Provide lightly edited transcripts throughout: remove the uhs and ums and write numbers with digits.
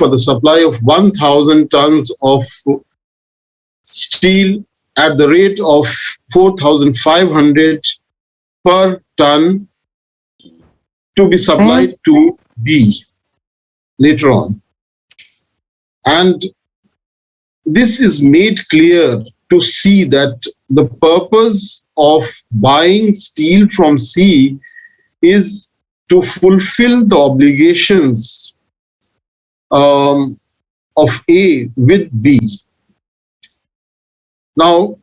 for the supply of 1,000 tons of steel at the rate of 4,500 per ton to be supplied to B later on. And this is made clear to see that the purpose of buying steel from C is to fulfill the obligations of A with B. Now,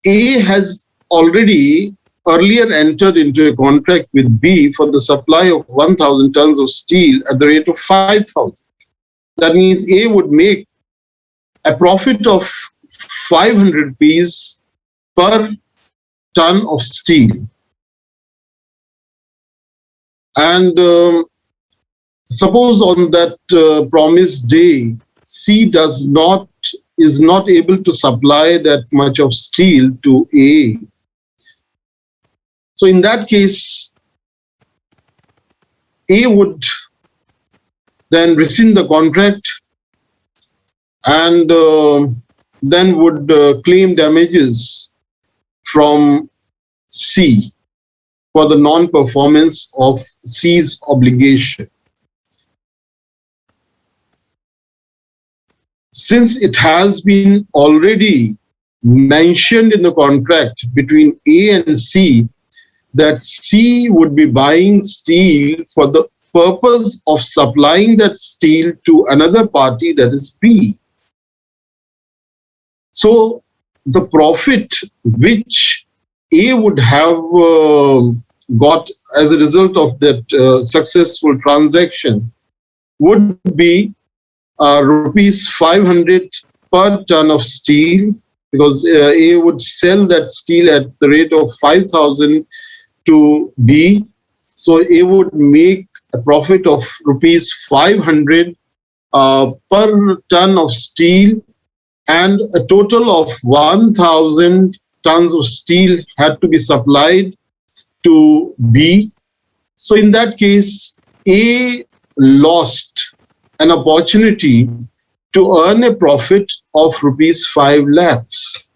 A has already earlier entered into a contract with B for the supply of 1,000 tons of steel at the rate of 5,000. That means A would make a profit of 500 rupees per ton of steel. And suppose on that promised day, C is not able to supply that much of steel to A. So in that case, A would then rescind the contract and then would claim damages from C for the non-performance of C's obligation. Since it has been already mentioned in the contract between A and C that C would be buying steel for the purpose of supplying that steel to another party, that is B. So the profit which A would have got as a result of that successful transaction would be rupees 500 per ton of steel, because A would sell that steel at the rate of 5,000 to B. So A would make a profit of rupees 500 per ton of steel, and a total of 1,000 tons of steel had to be supplied to B. So in that case, A lost an opportunity to earn a profit of rupees 5 lakhs.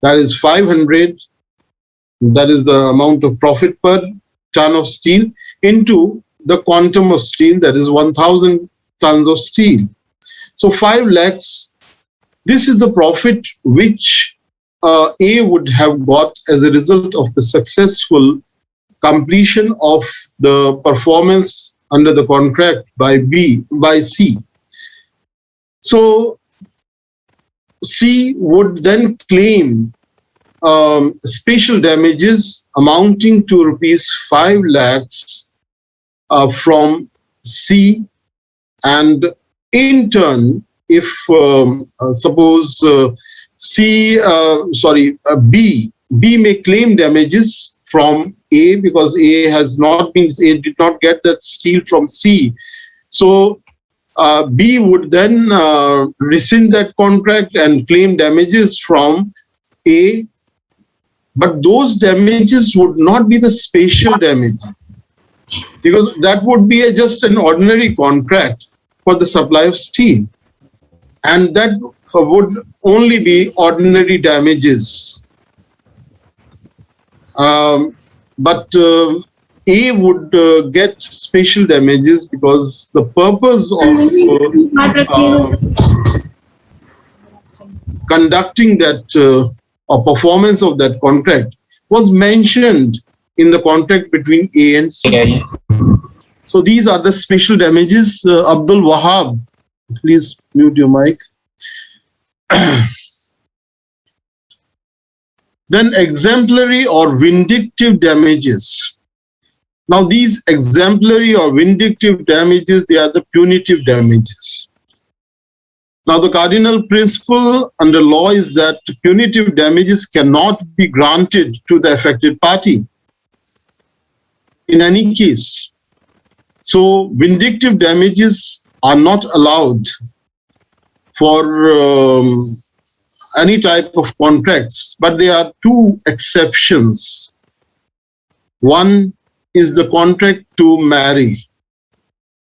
That is 500, that is the amount of profit per ton of steel, into the quantum of steel, that is 1,000 tons of steel. So 5 lakhs, this is the profit which A would have got as a result of the successful completion of the performance under the contract by C. So C would then claim special damages amounting to rupees 5 lakhs from C, and in turn, if suppose B may claim damages from A, because A did not get that steel from C. So B would then rescind that contract and claim damages from A, but those damages would not be the special damage, because that would be just an ordinary contract for the supply of steel, and that would only be ordinary damages. But A would get special damages, because the purpose of conducting that or performance of that contract was mentioned in the contract between A and C. So these are the special damages. Abdul Wahab, please mute your mic. Then exemplary or vindictive damages. Now these exemplary or vindictive damages, they are the punitive damages. Now the cardinal principle under law is that punitive damages cannot be granted to the affected party in any case. So vindictive damages are not allowed for any type of contracts, but there are two exceptions. One is the contract to marry.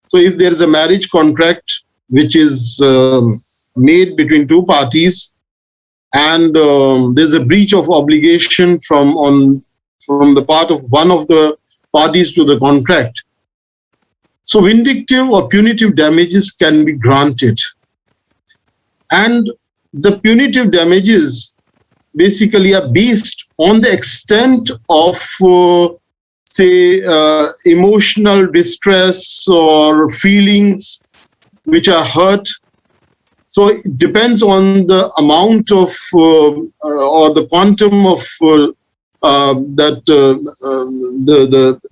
So if there is a marriage contract which is made between two parties, and there's a breach of obligation from the part of one of the parties to the contract. So vindictive or punitive damages can be granted. And the punitive damages basically are based on the extent of, say, emotional distress or feelings which are hurt. So it depends on the amount of or the quantum of the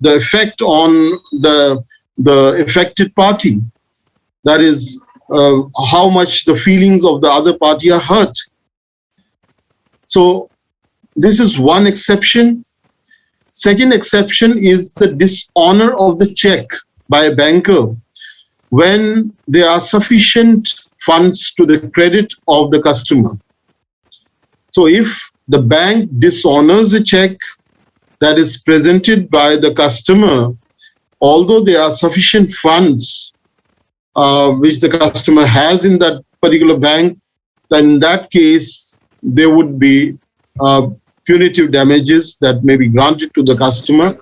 effect on the affected party. That is how much the feelings of the other party are hurt. So this is one exception. Second exception is the dishonor of the check by a banker when there are sufficient funds to the credit of the customer. So if the bank dishonors a check that is presented by the customer, although there are sufficient funds which the customer has in that particular bank, then in that case, there would be punitive damages that may be granted to the customer.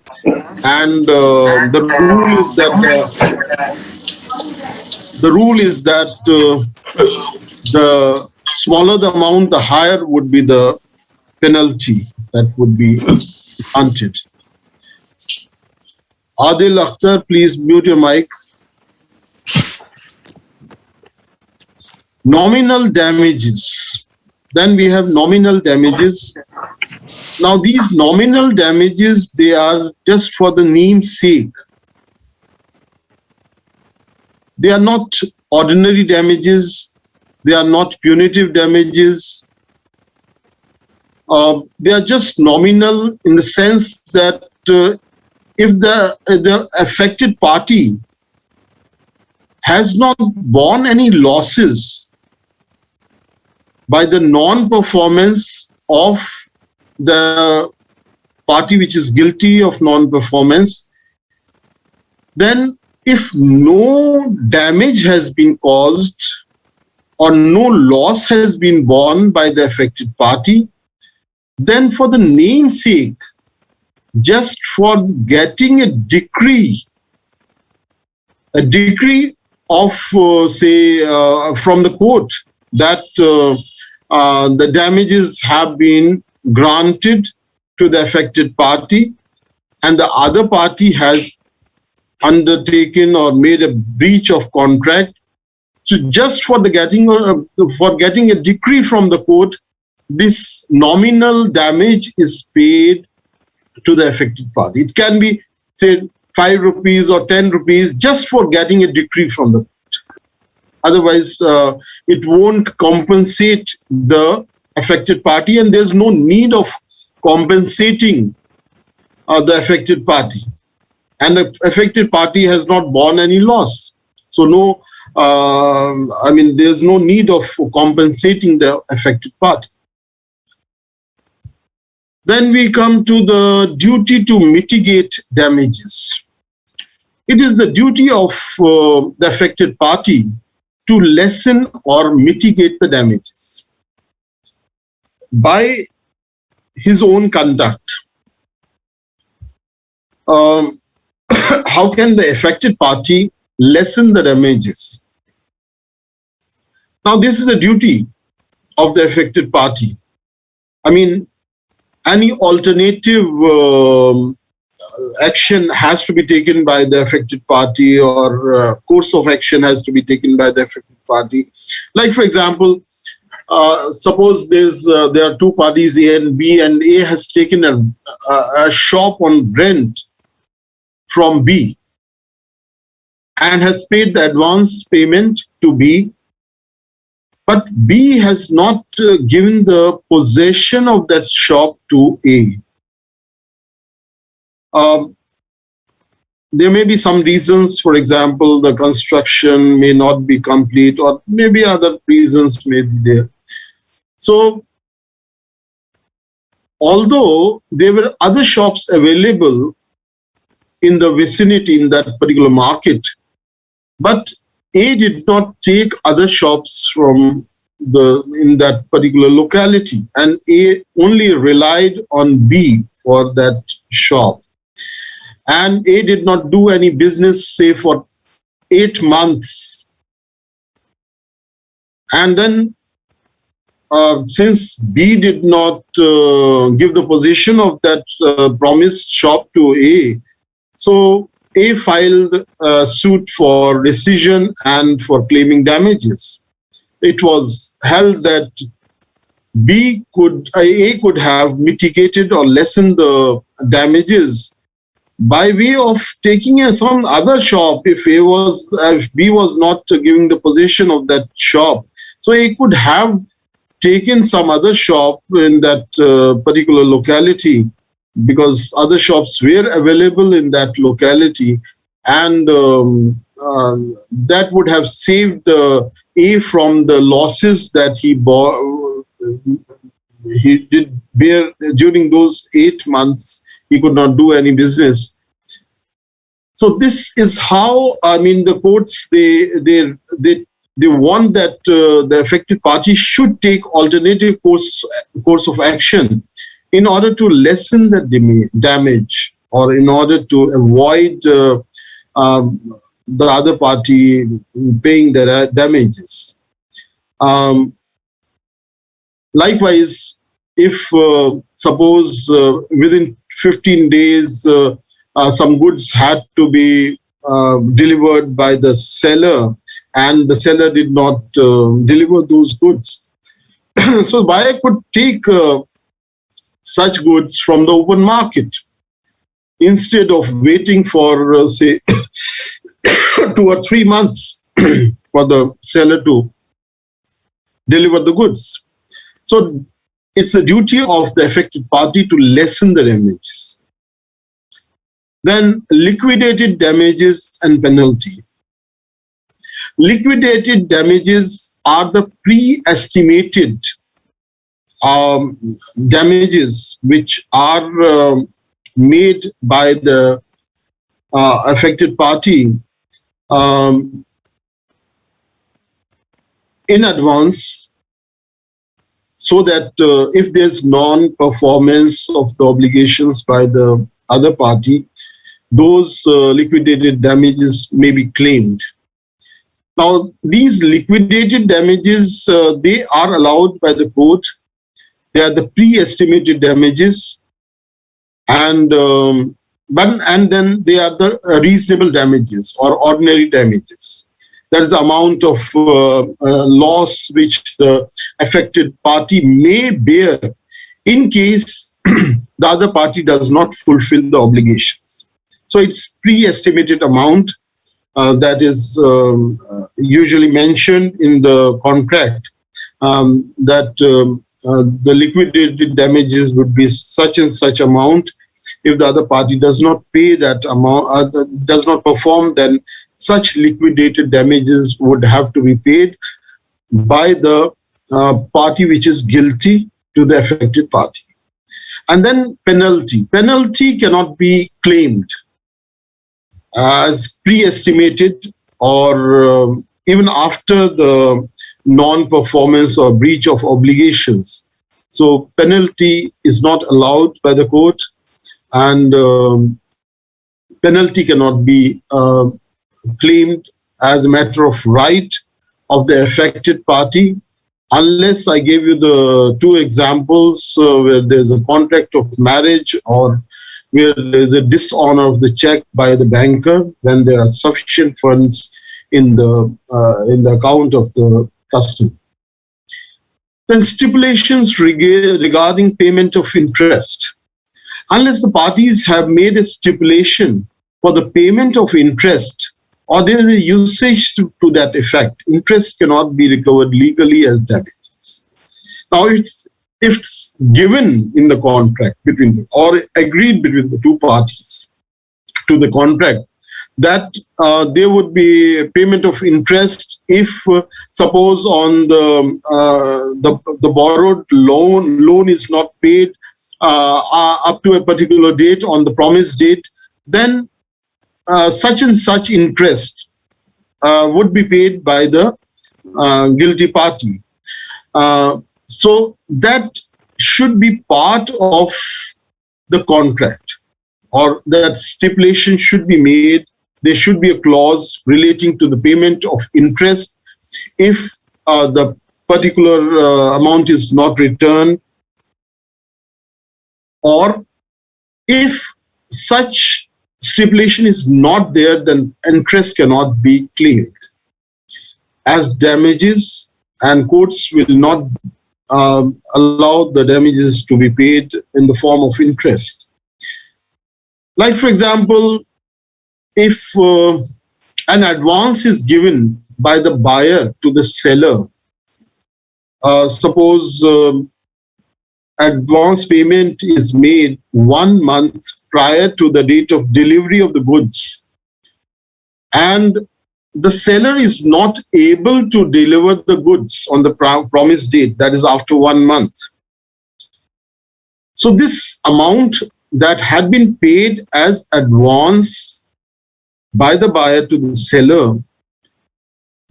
And the rule is that the smaller the amount, the higher would be the penalty that would be granted. Adil Akhtar, please mute your mic. Nominal damages. Then we have nominal damages. Now these nominal damages, they are just for the name's sake. They are not ordinary damages. They are not punitive damages. They are just nominal in the sense that if the affected party has not borne any losses by the non-performance of the party which is guilty of non-performance, then if no damage has been caused or no loss has been borne by the affected party, then for the namesake, just for getting a decree of, say, from the court that the damages have been granted to the affected party and the other party has undertaken or made a breach of contract. So just for the getting a decree from the court, this nominal damage is paid to the affected party. It can be, say, 5 rupees or 10 rupees just for getting a decree from the court. Otherwise, it won't compensate the affected party, and there's no need of compensating the affected party. And the affected party has not borne any loss. So there's no need of compensating the affected party. Then we come to the duty to mitigate damages. It is the duty of the affected party to lessen or mitigate the damages by his own conduct. How can the affected party lessen the damages? Now, this is a duty of the affected party. I mean, any alternative action has to be taken by the affected party, or course of action has to be taken by the affected party. Like, for example, suppose there are two parties, A and B, and A has taken a shop on rent from B and has paid the advance payment to B, but B has not given the possession of that shop to A. There may be some reasons, for example, the construction may not be complete, or maybe other reasons may be there. So, although there were other shops available in the vicinity in that particular market, but A did not take other shops from in that particular locality, and A only relied on B for that shop. And A did not do any business, say, for 8 months. And then, since B did not give the possession of that promised shop to A, so A filed a suit for rescission and for claiming damages. It was held that A could have mitigated or lessened the damages by way of taking some other shop if B was not giving the possession of that shop. So A could have taken some other shop in that particular locality, because other shops were available in that locality, and that would have saved A from the losses that he did bear during those 8 months. He could not do any business. So this is how, I mean, the courts, they want that the affected party should take alternative course of action in order to lessen the damage, or in order to avoid the other party paying the damages. Likewise, if suppose within 15 days some goods had to be delivered by the seller, and the seller did not deliver those goods, so the buyer could take such goods from the open market instead of waiting for say 2 or 3 months for the seller to deliver the goods. So it's the duty of the affected party to lessen the damages. Then liquidated damages and penalty. Liquidated damages are the pre-estimated damages which are made by the affected party in advance, so that if there's non-performance of the obligations by the other party, those liquidated damages may be claimed. Now, these liquidated damages, they are allowed by the court. They are the pre-estimated damages, and then they are the reasonable damages or ordinary damages. That is the amount of loss which the affected party may bear in case the other party does not fulfill the obligations. So it's pre-estimated amount that is usually mentioned in the contract, that the liquidated damages would be such and such amount. If the other party does not pay that amount, does not perform, then such liquidated damages would have to be paid by the party which is guilty to the affected party. And then penalty. Penalty cannot be claimed as pre-estimated or even after the non-performance or breach of obligations. So penalty is not allowed by the court, and penalty cannot be claimed as a matter of right of the affected party, unless I gave you the 2 examples where there's a contract of marriage or where there's a dishonor of the check by the banker, when there are sufficient funds in the account of the customer. Then stipulations regarding payment of interest. Unless the parties have made a stipulation for the payment of interest, or there is a usage to that effect, interest cannot be recovered legally as damages. Now, if it's given in the contract between them, or agreed between the 2 parties to the contract, that there would be a payment of interest if suppose on the borrowed loan is not paid up to a particular date on the promised date, then such and such interest would be paid by the guilty party. So that should be part of the contract, or that stipulation should be made. There should be a clause relating to the payment of interest if the particular amount is not returned, or if such stipulation is not there, then interest cannot be claimed as damages, and courts will not allow the damages to be paid in the form of interest. Like, for example, if an advance is given by the buyer to the seller, suppose advance payment is made 1 month prior to the date of delivery of the goods, and the seller is not able to deliver the goods on the promised date, that is after 1 month. So this amount that had been paid as advance by the buyer to the seller,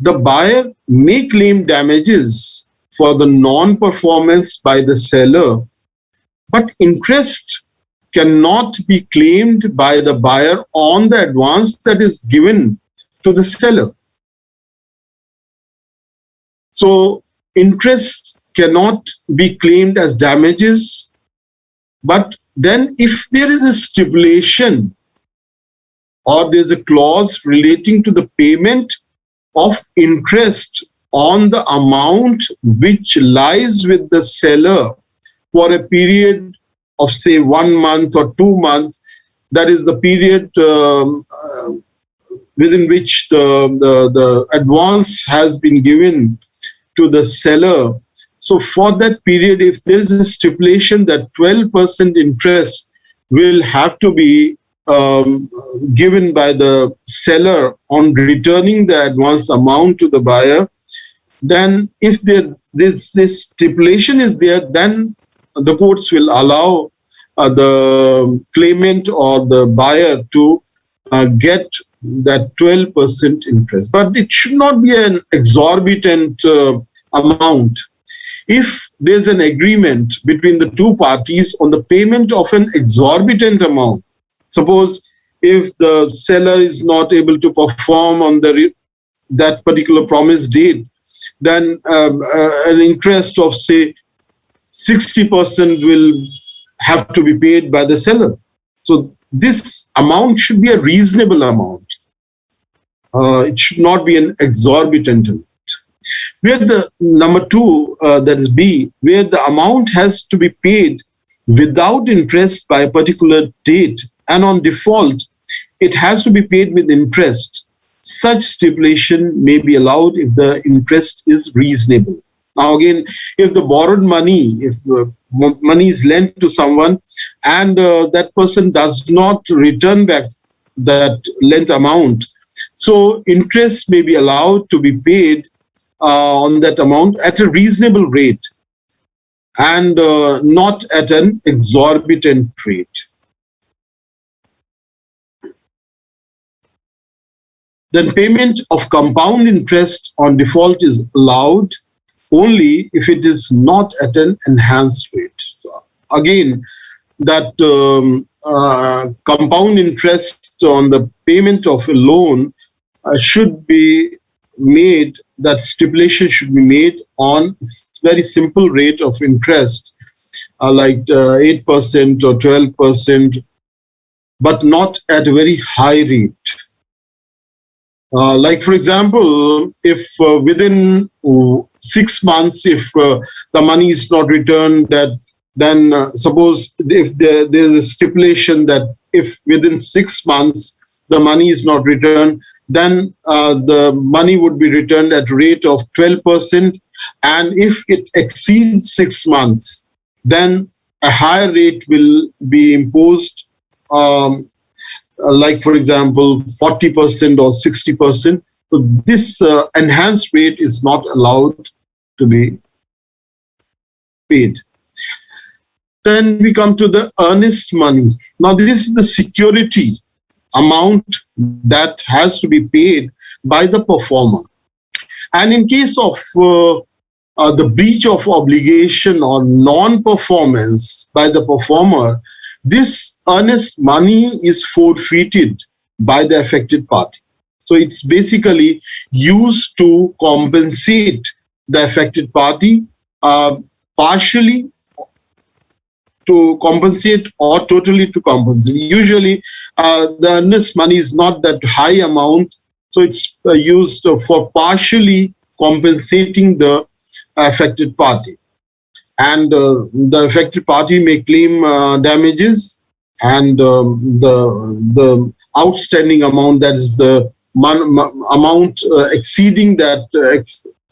the buyer may claim damages for the non-performance by the seller, but interest cannot be claimed by the buyer on the advance that is given to the seller. So interest cannot be claimed as damages, but then if there is a stipulation or there's a clause relating to the payment of interest on the amount which lies with the seller for a period of, say, 1 month or 2 months, that is the period within which the advance has been given to the seller. So for that period, if there is a stipulation that 12% interest will have to be given by the seller on returning the advance amount to the buyer, then if this stipulation is there, then the courts will allow the claimant or the buyer to get that 12% interest. But it should not be an exorbitant amount. If there's an agreement between the two parties on the payment of an exorbitant amount, suppose if the seller is not able to perform on that particular promised date, then an interest of, say, 60% will have to be paid by the seller. So this amount should be a reasonable amount. It should not be an exorbitant amount. Where the number 2, that is B, where the amount has to be paid without interest by a particular date, and on default, it has to be paid with interest. Such stipulation may be allowed if the interest is reasonable. Now again, if the borrowed money, if the money is lent to someone and that person does not return back that lent amount, so interest may be allowed to be paid on that amount at a reasonable rate and not at an exorbitant rate. Then payment of compound interest on default is allowed only if it is not at an enhanced rate. So again, that compound interest on the payment of a loan should be made, that stipulation should be made on very simple rate of interest, like 8% or 12%, but not at a very high rate. Like, for example, if within 6 months, if the money is not returned, then suppose if there is a stipulation that if within 6 months the money is not returned, then the money would be returned at a rate of 12%, and if it exceeds 6 months, then a higher rate will be imposed, like, for example, 40% or 60%. So this enhanced rate is not allowed to be paid. Then we come to the earnest money. Now this is the security amount that has to be paid by the performer. And in case of the breach of obligation or non-performance by the performer, this earnest money is forfeited by the affected party. So it's basically used to compensate the affected party, partially to compensate or totally to compensate. Usually the earnest money is not that high amount, so it's used for partially compensating the affected party. And the affected party may claim damages, and the outstanding amount, that is the amount exceeding that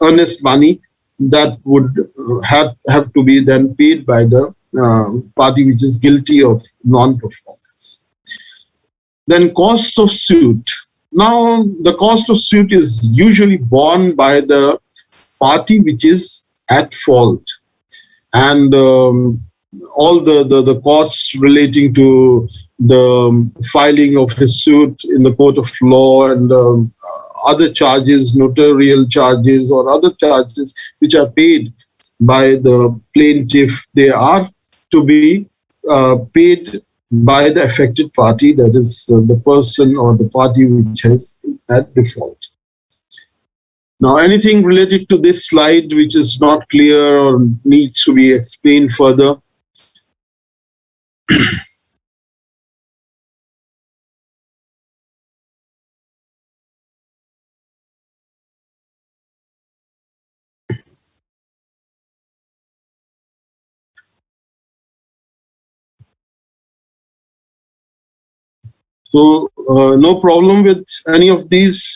earnest money, that would have to be then paid by the party which is guilty of non-performance. Then cost of suit. Now, the cost of suit is usually borne by the party which is at fault, and all the costs relating to the filing of his suit in the court of law, and other charges, notarial charges or other charges which are paid by the plaintiff, they are to be paid by the affected party, that is the person or the party which has at default. Now, anything related to this slide which is not clear or needs to be explained further? So, no problem with any of these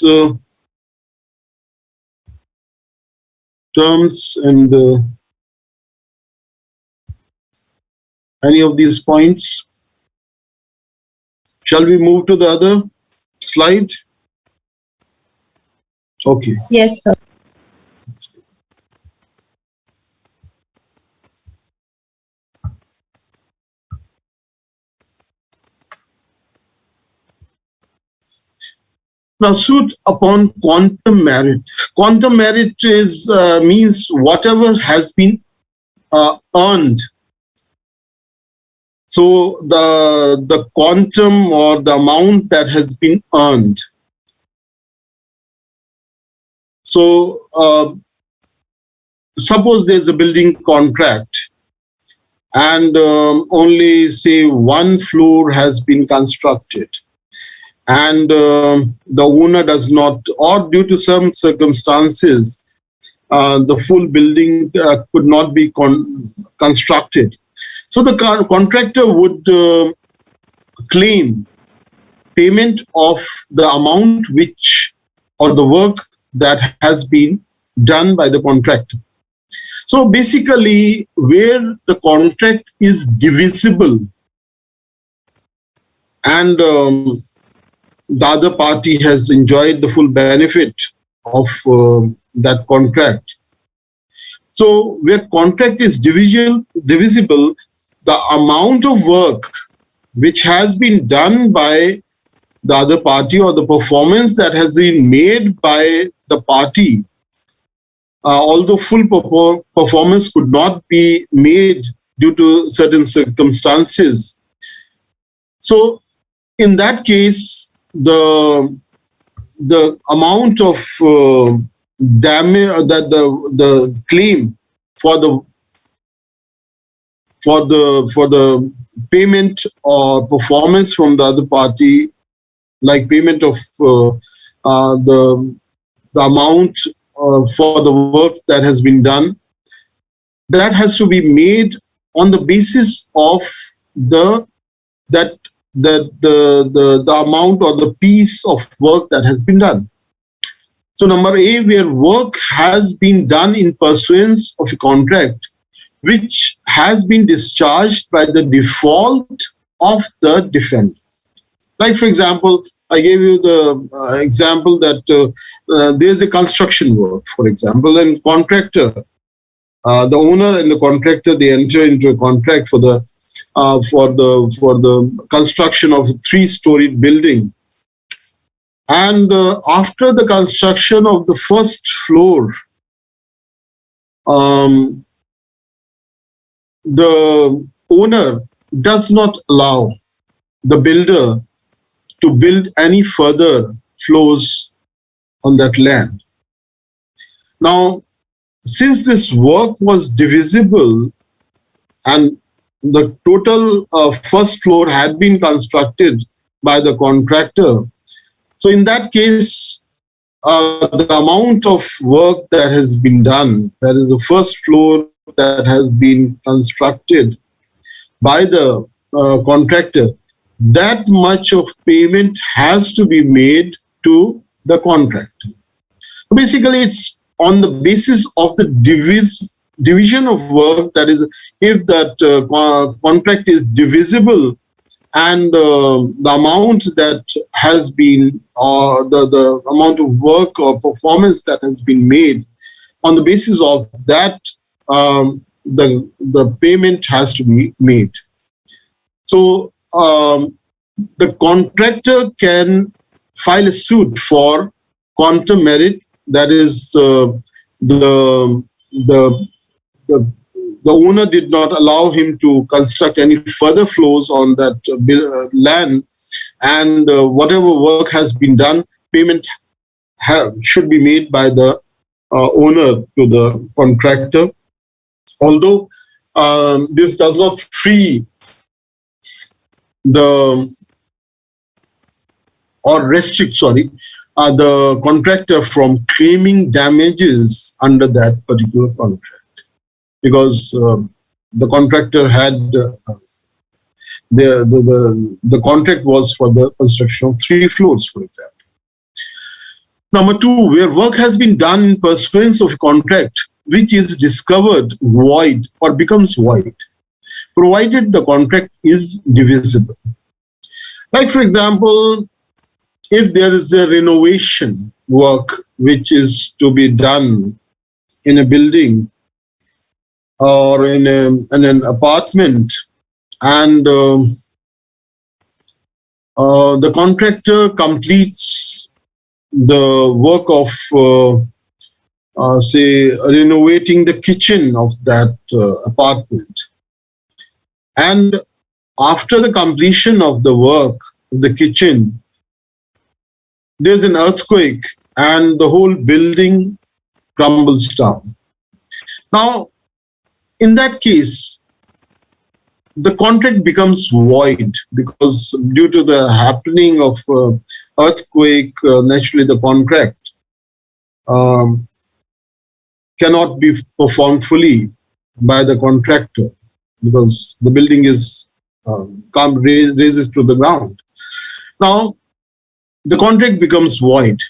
terms and any of these points. Shall we move to the other slide? Okay. Yes, sir. Now, suit upon quantum merit. Quantum merit is means whatever has been earned. So the quantum or the amount that has been earned. So suppose there's a building contract, and only say one floor has been constructed, and the owner does not, or due to some circumstances, the full building could not be constructed. So the contractor would claim payment of the amount which, or the work that has been done by the contractor. So basically, where the contract is divisible and the other party has enjoyed the full benefit of that contract. So where contract is divisible, the amount of work which has been done by the other party or the performance that has been made by the party, although full performance could not be made due to certain circumstances. So in that case, the amount of damage that the claim for the payment or performance from the other party, like payment of the amount for the work that has been done, that has to be made on the basis of the amount or the piece of work that has been done. So number A, where work has been done in pursuance of a contract which has been discharged by the default of the defendant. Like, for example, I gave you the example that there's a construction work, for example, and contractor, the owner and the contractor, they enter into a contract for the construction of a 3-storied building. And after the construction of the first floor, um, the owner does not allow the builder to build any further floors on that land. Now, since this work was divisible and the total first floor had been constructed by the contractor, so in that case, the amount of work that has been done, that is the first floor that has been constructed by the contractor, that much of payment has to be made to the contractor. Basically, it's on the basis of the division of work, that is, if that contract is divisible and the amount that has been, the amount of work or performance that has been made, on the basis of that, the payment has to be made. So the contractor can file a suit for quantum merit, that is, the owner did not allow him to construct any further floors on that land, and whatever work has been done, payment should be made by the owner to the contractor. Although this does not free the or restrict, the contractor from claiming damages under that particular contract, because the contractor had the contract was for the construction of 3 floors, for example. Number 2, where work has been done in pursuance of a contract which is discovered void or becomes void, provided the contract is divisible. Like, for example, if there is a renovation work which is to be done in a building or in an apartment, and the contractor completes the work of, say, renovating the kitchen of that apartment. And after the completion of the work of the kitchen, there's an earthquake and the whole building crumbles down. Now, in that case, the contract becomes void, because due to the happening of earthquake, naturally the contract cannot be performed fully by the contractor, because the building is raises to the ground. Now, the contract becomes void.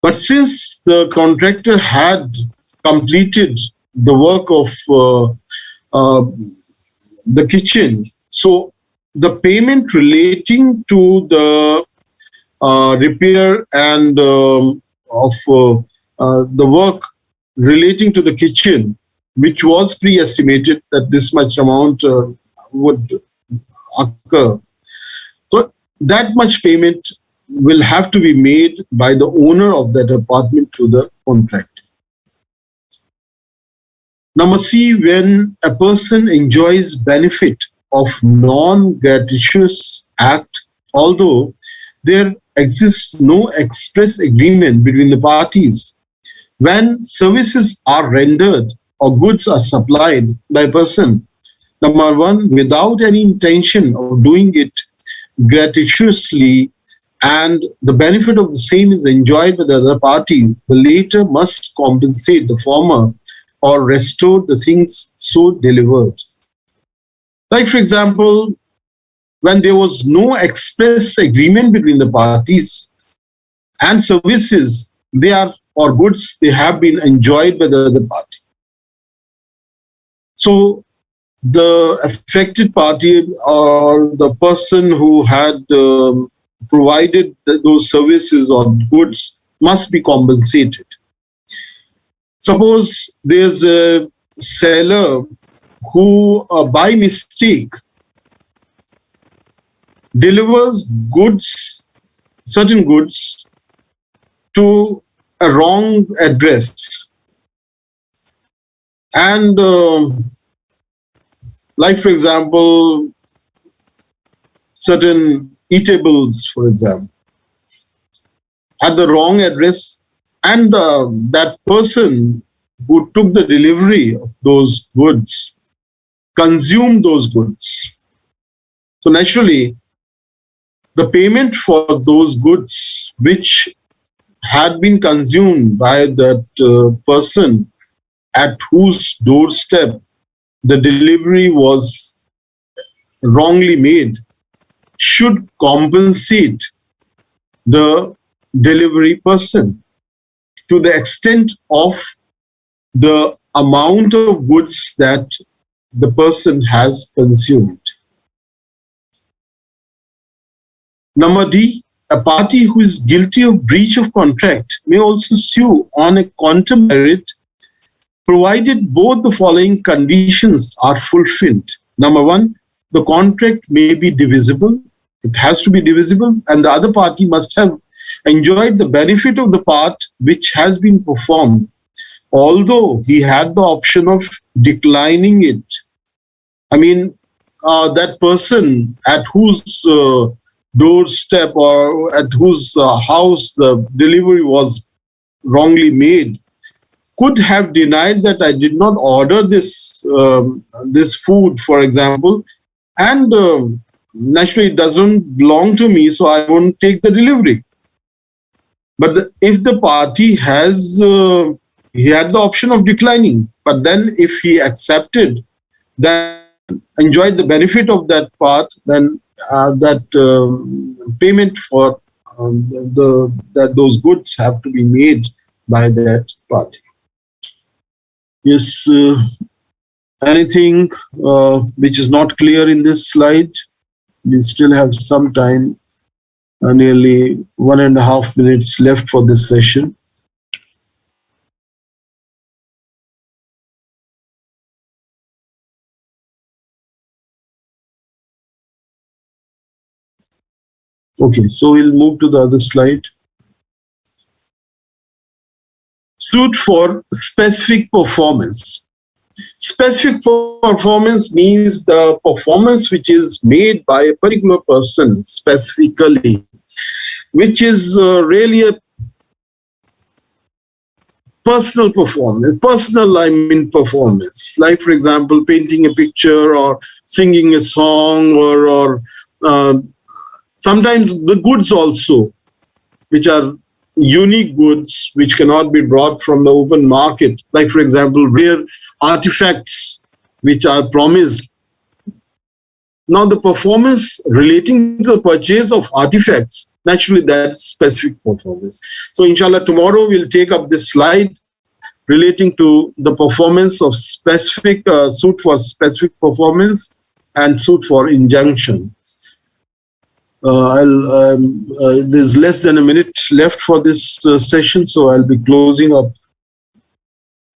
But since the contractor had completed the work of the kitchen, so the payment relating to the repair and of the work relating to the kitchen, which was pre-estimated that this much amount would occur, so that much payment will have to be made by the owner of that apartment to the contractor. Number C, when a person enjoys benefit of non-gratuitous act, although there exists no express agreement between the parties, when services are rendered or goods are supplied by a person, number 1, without any intention of doing it gratuitously, and the benefit of the same is enjoyed by the other party, the latter must compensate the former or restore the things so delivered. Like, for example, when there was no express agreement between the parties, and services they are or goods they have been enjoyed by the other party, so the affected party or the person who had provided those services or goods must be compensated. Suppose there's a seller who by mistake delivers goods certain goods to a wrong address. And like, for example, certain eatables, for example, at the wrong address, and that person who took the delivery of those goods consumed those goods. So naturally, the payment for those goods which had been consumed by that person at whose doorstep the delivery was wrongly made should compensate the delivery person to the extent of the amount of goods that the person has consumed. Number D, a party who is guilty of breach of contract may also sue on a quantum merit provided both the following conditions are fulfilled. Number one, the contract may be divisible. It has to be divisible, and the other party must have enjoyed the benefit of the part which has been performed, although he had the option of declining it. I mean, that person at whose doorstep or at whose house the delivery was wrongly made could have denied that I did not order this food, for example, and naturally it doesn't belong to me, so I won't take the delivery. But if the party has, he had the option of declining, but then if he accepted that, enjoyed the benefit of that part, then that payment for those goods have to be made by that party. Yes, anything which is not clear in this slide? We still have some time, nearly 1.5 minutes left for this session. Okay, so we'll move to the other slide. Suit for specific performance. Specific performance means the performance which is made by a particular person specifically, which is really a personal performance, performance. Like, for example, painting a picture or singing a song, or sometimes the goods also, which are unique goods which cannot be brought from the open market. Like, for example, rare artifacts which are promised. Now, the performance relating to the purchase of artifacts, naturally that's specific performance. So inshallah, tomorrow we'll take up this slide relating to the performance of specific suit for specific performance and suit for injunction. There's less than a minute left for this session, so I'll be closing up